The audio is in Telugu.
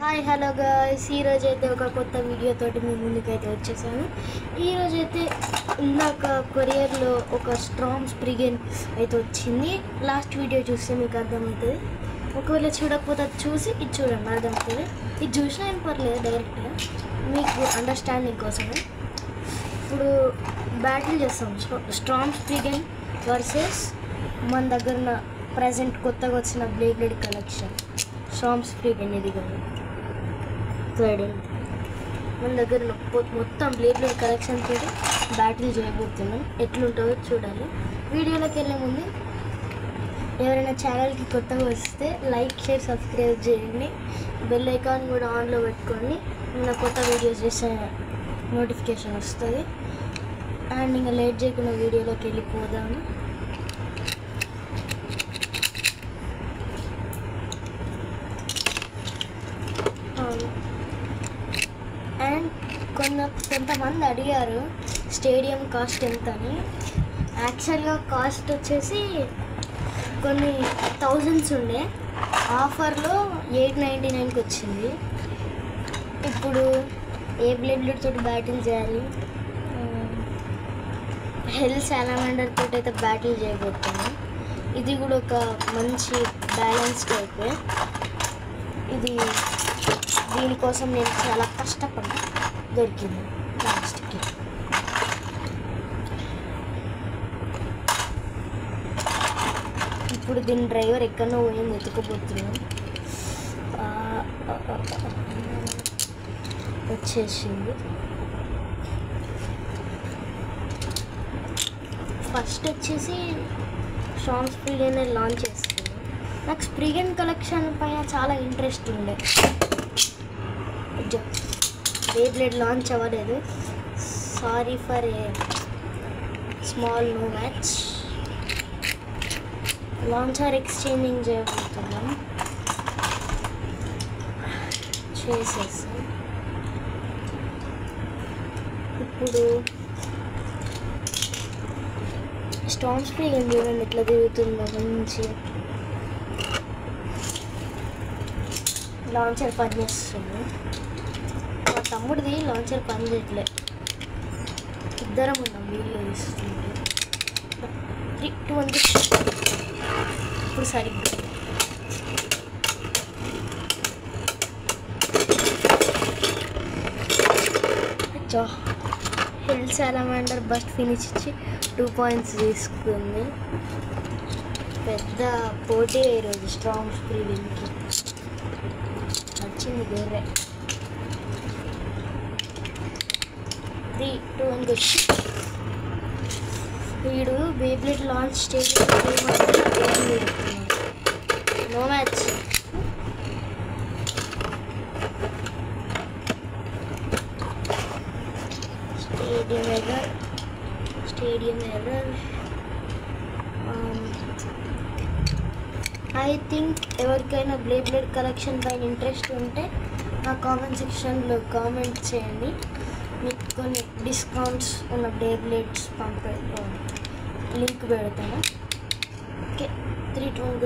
హాయ్ హలో గాయ్స్, ఈరోజు అయితే ఒక కొత్త వీడియో తోటి మీ ముందుకైతే వచ్చేసాను. ఈరోజు అయితే ఇందాక కొరియర్లో ఒక స్ట్రాంగ్ స్ప్రిగన్ అయితే వచ్చింది. లాస్ట్ వీడియో చూస్తే మీకు అర్థమవుతుంది. ఒకవేళ చూడకపోతే చూసి ఇది చూడండి, అర్థమవుతుంది. ఇది చూసినా ఏం పర్లేదు, డైరెక్ట్గా మీకు అండర్స్టాండింగ్ కోసమే. ఇప్పుడు బ్యాటిల్ చేస్తాం స్ట్రాంగ్ స్ప్రిగన్ వర్సెస్ మన దగ్గర ప్రజెంట్ కొత్తగా వచ్చిన బ్లేడ్ కలెక్షన్ స్ట్రాంగ్ స్ప్రిగన్. ఇది కానీ మన దగ్గర మొత్తం బ్లేడ్ కలెక్షన్ తోటి బ్యాటిల్ చేయబోతున్నాం. ఎట్లుంటుందో చూడాలి. వీడియోలోకి వెళ్ళే ముందు ఎవరైనా ఛానల్కి కొత్తగా వస్తే లైక్, షేర్, సబ్స్క్రైబ్ చేయండి. బెల్ ఐకాన్ కూడా ఆన్లో పెట్టుకోండి. నా కొత్త వీడియోస్ చేసే నోటిఫికేషన్ వస్తుంది. అండ్ ఇంకా లేట్ చేయకుండా వీడియోలోకి వెళ్ళిపోదాము. అండ్ కొంతమంది అడిగారు స్టేడియం కాస్ట్ ఎంత అని. యాక్చువల్గా కాస్ట్ వచ్చేసి కొన్ని థౌజండ్స్ ఉండే, ఆఫర్లో 899కి వచ్చింది. ఇప్పుడు ఏ బ్లేడ్ తోటి బ్యాటిల్ చేయాలి? హెల్ సాలమాండర్ తోటి అయితే బ్యాటిల్ చేయబోతున్నాను. ఇది కూడా ఒక మంచి బ్యాలెన్స్ టైప్. ఇది దీనికోసం నేను చాలా కష్టపడి దొరికింది లాస్ట్కి. ఇప్పుడు దీని డ్రైవర్ ఎక్కడో పోయింది, వెతుకపోతున్నాం. వచ్చేసింది. ఫస్ట్ వచ్చేసి స్ట్రాంగ్ స్ప్రిగన్ లాంచ్ చేస్తుంది. నాకు స్ప్రిగన్ కలెక్షన్ పైన చాలా ఇంట్రెస్ట్ ఉండే. బ్లేడ్ లాంచ్ అవ్వలేదు. Sorry for a small no match. Launcher exchanging చేయబోతున్నాం. చేసేసాం. ఇప్పుడు స్ట్రాంగ్ స్ప్రిగన్ చూడండి ఎట్లా తిరుగుతుందో. మంచి లాంచర్ పనిచేస్తుంది. మా తమ్ముడిది లాంచర్ పని చేయట్లే. ఇద్దరం ఉన్నాం వీడియో తీస్తుంటే. 3, 2, 1 ఇప్పుడు సరిగ్గా హెల్ సాలమాండర్ బస్ట్ ఫినిష్ ఇచ్చి 2 పాయింట్స్ తీసుకుంది. పెద్ద పోటీ ఈరోజు స్ట్రాంగ్ స్ప్రిగన్కి వచ్చింది. వేరే 3, 2, 1 వీడు Beyblade launch stage no match. Stadium error. I think ఎవరికైనా బ్లేడ్ కలెక్షన్ పైన ఇంట్రెస్ట్ ఉంటే నా కామెంట్ సెక్షన్లో కామెంట్ చేయండి. మీకు కొన్ని డిస్కౌంట్స్ ఉన్న బ్లేడ్స్ లింక్ పెడతాను. ఓకే, 3, 2, 1